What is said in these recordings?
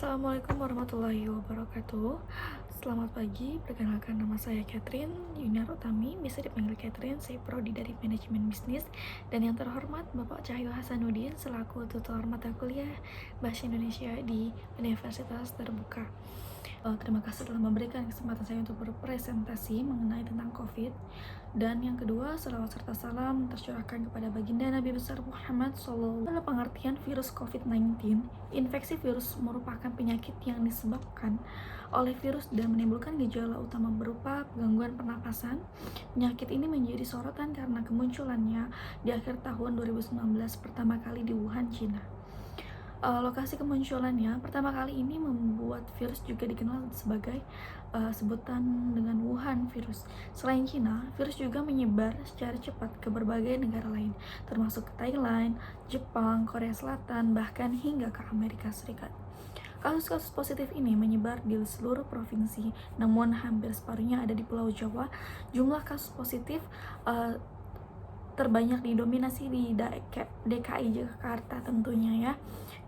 Assalamualaikum warahmatullahi wabarakatuh. Selamat pagi, perkenalkan nama saya Catherine Yuniar Utami, bisa dipanggil Catherine, saya prodi dari manajemen bisnis. Dan yang terhormat Bapak Cahyo Hasanuddin selaku tutor mata kuliah Bahasa Indonesia di Universitas Terbuka. Terima kasih telah memberikan kesempatan saya untuk berpresentasi mengenai tentang COVID. Dan yang kedua, salawat serta salam tercurahkan kepada baginda Nabi besar Muhammad SAW. Dalam pengertian virus COVID-19, infeksi virus merupakan penyakit yang disebabkan oleh virus dan menimbulkan gejala utama berupa gangguan pernapasan. Penyakit ini menjadi sorotan karena kemunculannya di akhir tahun 2019 pertama kali di Wuhan, Cina. Lokasi kemunculannya pertama kali ini membuat virus juga dikenal sebagai sebutan dengan Wuhan virus. Selain Cina, virus juga menyebar secara cepat ke berbagai negara lain, termasuk ke Thailand, Jepang, Korea Selatan, bahkan hingga ke Amerika Serikat. Kasus-kasus positif ini menyebar di seluruh provinsi, namun hampir separuhnya ada di Pulau Jawa. Jumlah kasus positif terbanyak didominasi di DKI Jakarta tentunya ya,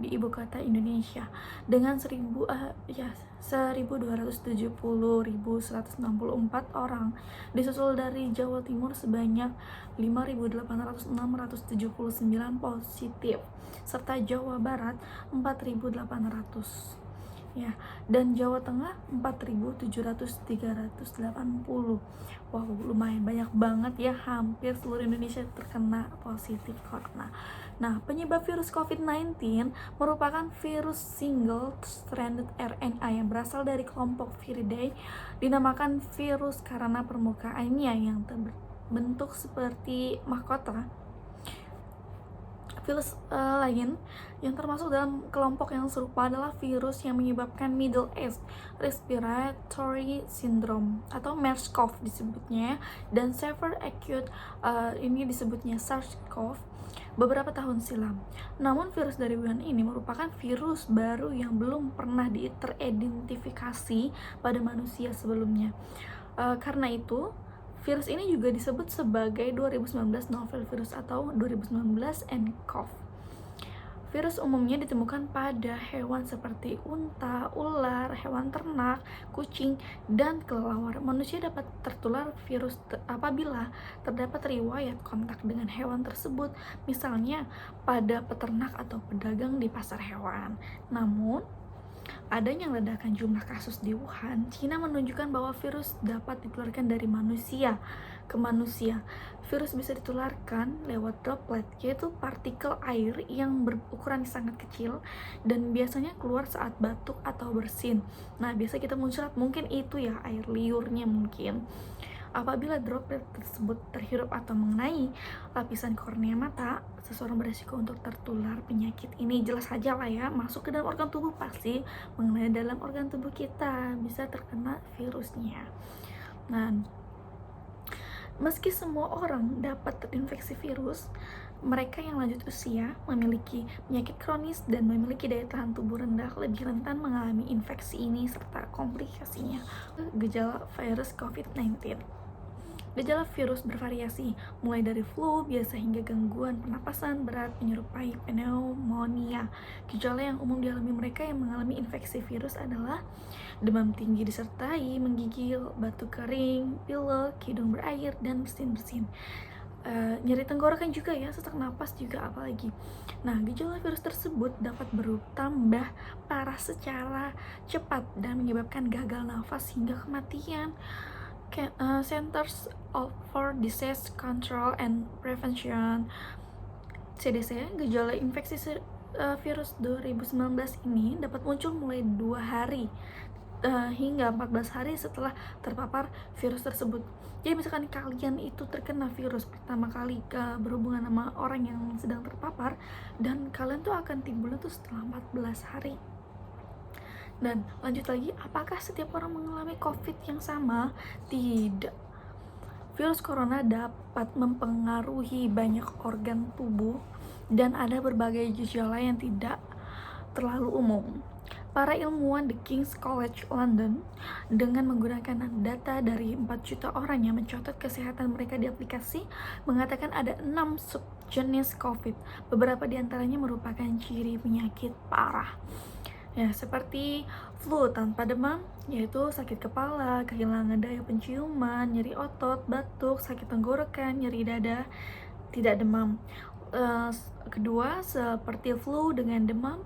di ibu kota Indonesia dengan 1.270.164 orang, disusul dari Jawa Timur sebanyak 5.800.679 positif, serta Jawa Barat 4.800 ya, dan Jawa Tengah 4.700.380. Wow, lumayan banyak banget ya, hampir seluruh Indonesia terkena positif corona. Nah, penyebab virus COVID-19 merupakan virus single stranded RNA yang berasal dari kelompok Viridae. Dinamakan virus karena permukaannya yang terbentuk seperti mahkota. Virus lain yang termasuk dalam kelompok yang serupa adalah virus yang menyebabkan Middle East Respiratory Syndrome atau MERS-CoV disebutnya, dan Severe Acute ini disebutnya SARS-CoV beberapa tahun silam. Namun virus dari Wuhan ini merupakan virus baru yang belum pernah teridentifikasi pada manusia sebelumnya. Karena itu virus ini juga disebut sebagai 2019 novel virus atau 2019 nCoV. Virus umumnya ditemukan pada hewan seperti unta, ular, hewan ternak, kucing, dan kelelawar. Manusia dapat tertular virus apabila terdapat riwayat kontak dengan hewan tersebut, misalnya pada peternak atau pedagang di pasar hewan. Namun, adanya ledakan jumlah kasus di Wuhan, Cina menunjukkan bahwa virus dapat ditularkan dari manusia ke manusia. Virus bisa ditularkan lewat droplet, yaitu partikel air yang berukuran sangat kecil dan biasanya keluar saat batuk atau bersin. Nah, biasa kita muncrat mungkin itu ya, air liurnya mungkin. Apabila droplet tersebut terhirup atau mengenai lapisan kornea mata, seseorang beresiko untuk tertular penyakit ini. Jelas saja lah ya, masuk ke dalam organ tubuh pasti mengenai dalam organ tubuh kita, bisa terkena virusnya. Nah, meski semua orang dapat terinfeksi virus, mereka yang lanjut usia, memiliki penyakit kronis, dan memiliki daya tahan tubuh rendah lebih rentan mengalami infeksi ini serta komplikasinya. Gejala virus COVID-19. Gejala virus bervariasi, mulai dari flu biasa hingga gangguan pernapasan berat menyerupai pneumonia. Gejala yang umum dialami mereka yang mengalami infeksi virus adalah demam tinggi disertai menggigil, batuk kering, pilek, hidung berair, dan bersin-bersin. Nyeri tenggorokan juga ya, sesak napas juga apalagi. Nah, gejala virus tersebut dapat bertambah parah secara cepat dan menyebabkan gagal nafas hingga kematian. Centers for Disease Control and Prevention CDC, gejala infeksi virus 2019 ini dapat muncul mulai 2 hari hingga 14 hari setelah terpapar virus tersebut. Jadi misalkan kalian itu terkena virus pertama kali berhubungan sama orang yang sedang terpapar, dan kalian tuh akan timbulnya tuh setelah 14 hari. Dan lanjut lagi, apakah setiap orang mengalami COVID yang sama? Tidak. Virus corona dapat mempengaruhi banyak organ tubuh dan ada berbagai gejala yang tidak terlalu umum. Para ilmuwan The King's College London dengan menggunakan data dari 4 juta orang yang mencatat kesehatan mereka di aplikasi mengatakan ada 6 subjenis COVID. Beberapa di antaranya merupakan ciri penyakit parah. Ya, seperti flu tanpa demam, yaitu sakit kepala, kehilangan daya penciuman, nyeri otot, batuk, sakit tenggorokan, nyeri dada, tidak demam. Kedua, seperti flu dengan demam,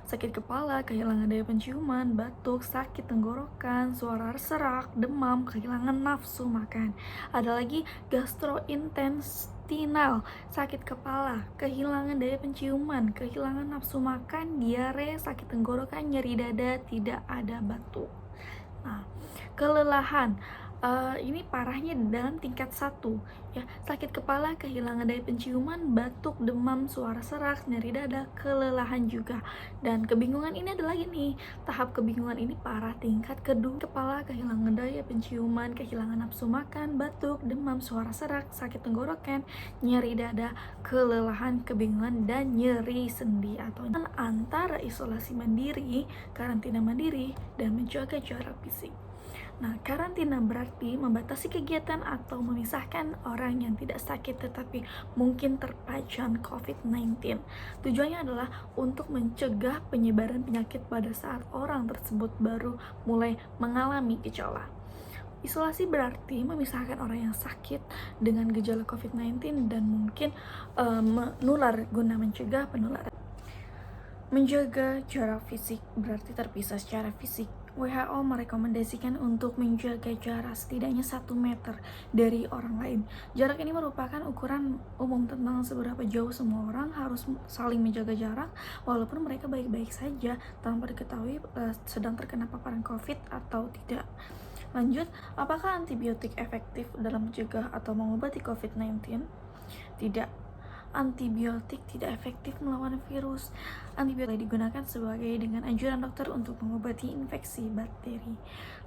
sakit kepala, kehilangan daya penciuman, batuk, sakit tenggorokan, suara serak, demam, kehilangan nafsu makan. Ada lagi gastrointestinal, sakit kepala, kehilangan daya penciuman, kehilangan nafsu makan, diare, sakit tenggorokan, nyeri dada, tidak ada batuk. Nah, kelelahan, ini parahnya dalam tingkat 1 ya, sakit kepala, kehilangan daya penciuman, batuk, demam, suara serak, nyeri dada, kelelahan juga. Dan kebingungan ini ada lagi nih, tahap kebingungan ini parah tingkat kedua, kepala, kehilangan daya penciuman, kehilangan nafsu makan, batuk, demam, suara serak, sakit tenggorokan, nyeri dada, kelelahan, kebingungan, dan nyeri sendi atau antara isolasi mandiri, karantina mandiri, dan menjaga jarak fisik. Nah, karantina berarti membatasi kegiatan atau memisahkan orang yang tidak sakit tetapi mungkin terpajan COVID-19. Tujuannya adalah untuk mencegah penyebaran penyakit pada saat orang tersebut baru mulai mengalami gejala. Isolasi berarti memisahkan orang yang sakit dengan gejala COVID-19 dan mungkin menular guna mencegah penularan. Menjaga jarak fisik berarti terpisah secara fisik. WHO merekomendasikan untuk menjaga jarak setidaknya 1 meter dari orang lain. Jarak ini merupakan ukuran umum tentang seberapa jauh semua orang harus saling menjaga jarak walaupun mereka baik-baik saja tanpa diketahui sedang terkena paparan COVID atau tidak. Lanjut, apakah antibiotik efektif dalam mencegah atau mengobati COVID-19? Tidak. Antibiotik tidak efektif melawan virus. Antibiotik digunakan sebagai dengan anjuran dokter untuk mengobati infeksi bakteri.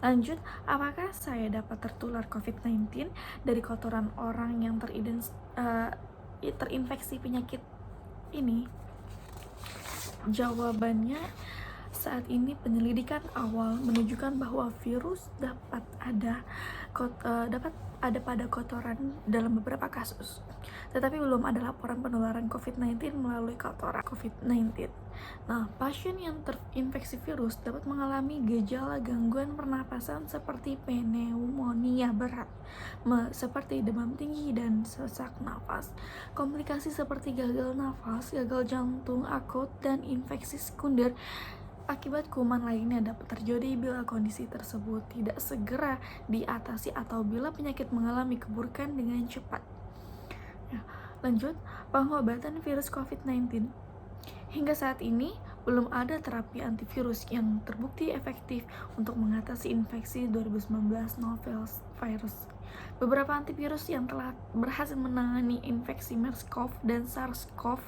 Lanjut, apakah saya dapat tertular COVID-19 dari kotoran orang yang terinfeksi penyakit ini? Jawabannya, saat ini penyelidikan awal menunjukkan bahwa virus dapat ada pada kotoran dalam beberapa kasus. Tetapi belum ada laporan penularan COVID-19 melalui kotoran COVID-19. Nah, pasien yang terinfeksi virus dapat mengalami gejala gangguan pernapasan seperti pneumonia berat, seperti demam tinggi dan sesak nafas. Komplikasi seperti gagal nafas, gagal jantung akut, dan infeksi sekunder akibat kuman lainnya dapat terjadi bila kondisi tersebut tidak segera diatasi atau bila penyakit mengalami keburukan dengan cepat. Ya, lanjut, pengobatan virus COVID-19. Hingga saat ini, belum ada terapi antivirus yang terbukti efektif untuk mengatasi infeksi 2019 novel virus. Beberapa antivirus yang telah berhasil menangani infeksi MERS-CoV dan SARS-CoV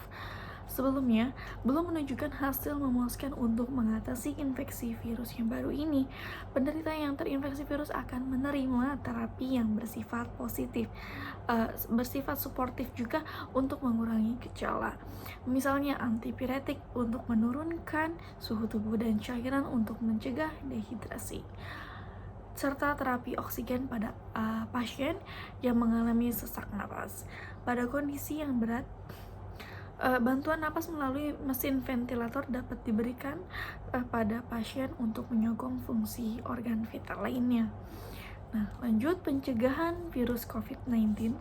sebelumnya belum menunjukkan hasil memuaskan untuk mengatasi infeksi virus yang baru ini. Penderita yang terinfeksi virus akan menerima terapi yang bersifat suportif juga untuk mengurangi gejala. Misalnya antipiretik untuk menurunkan suhu tubuh dan cairan untuk mencegah dehidrasi, serta terapi oksigen pada pasien yang mengalami sesak napas. Pada kondisi yang berat, bantuan napas melalui mesin ventilator dapat diberikan pada pasien untuk menyokong fungsi organ vital lainnya. Nah, lanjut, pencegahan virus COVID-19.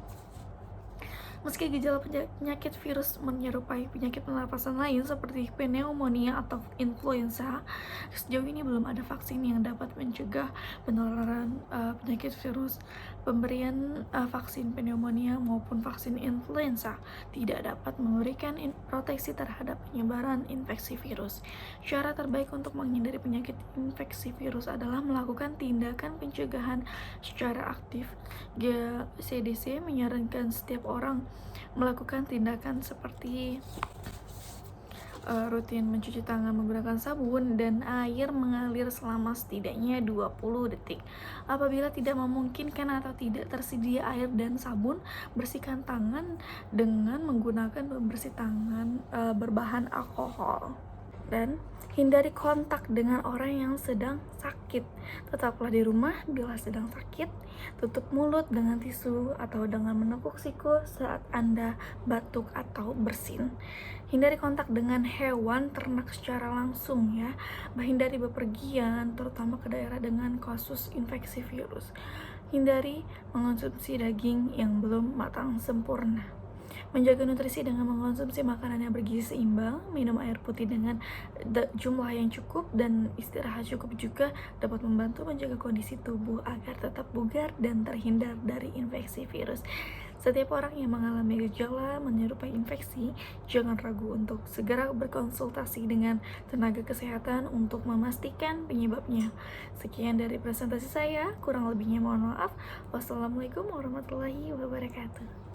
Meski gejala penyakit virus menyerupai penyakit pernapasan lain seperti pneumonia atau influenza, sejauh ini belum ada vaksin yang dapat mencegah penularan penyakit virus. Pemberian vaksin pneumonia maupun vaksin influenza tidak dapat memberikan proteksi terhadap penyebaran infeksi virus. Cara terbaik untuk menghindari penyakit infeksi virus adalah melakukan tindakan pencegahan secara aktif. CDC menyarankan setiap orang melakukan tindakan seperti rutin mencuci tangan menggunakan sabun dan air mengalir selama setidaknya 20 detik. Apabila tidak memungkinkan atau tidak tersedia air dan sabun, bersihkan tangan dengan menggunakan pembersih tangan berbahan alkohol. Dan hindari kontak dengan orang yang sedang sakit. sakit. Tetaplah di rumah bila sedang sakit, tutup mulut dengan tisu atau dengan menepuk siku saat Anda batuk atau bersin. Hindari kontak dengan hewan ternak secara langsung ya. Hindari bepergian, terutama ke daerah dengan kasus infeksi virus. Hindari mengonsumsi daging yang belum matang sempurna. Menjaga nutrisi dengan mengkonsumsi makanan yang bergizi seimbang, minum air putih dengan jumlah yang cukup, dan istirahat cukup juga dapat membantu menjaga kondisi tubuh agar tetap bugar dan terhindar dari infeksi virus. Setiap orang yang mengalami gejala menyerupai infeksi, jangan ragu untuk segera berkonsultasi dengan tenaga kesehatan untuk memastikan penyebabnya. Sekian dari presentasi saya, kurang lebihnya mohon maaf. Wassalamualaikum warahmatullahi wabarakatuh.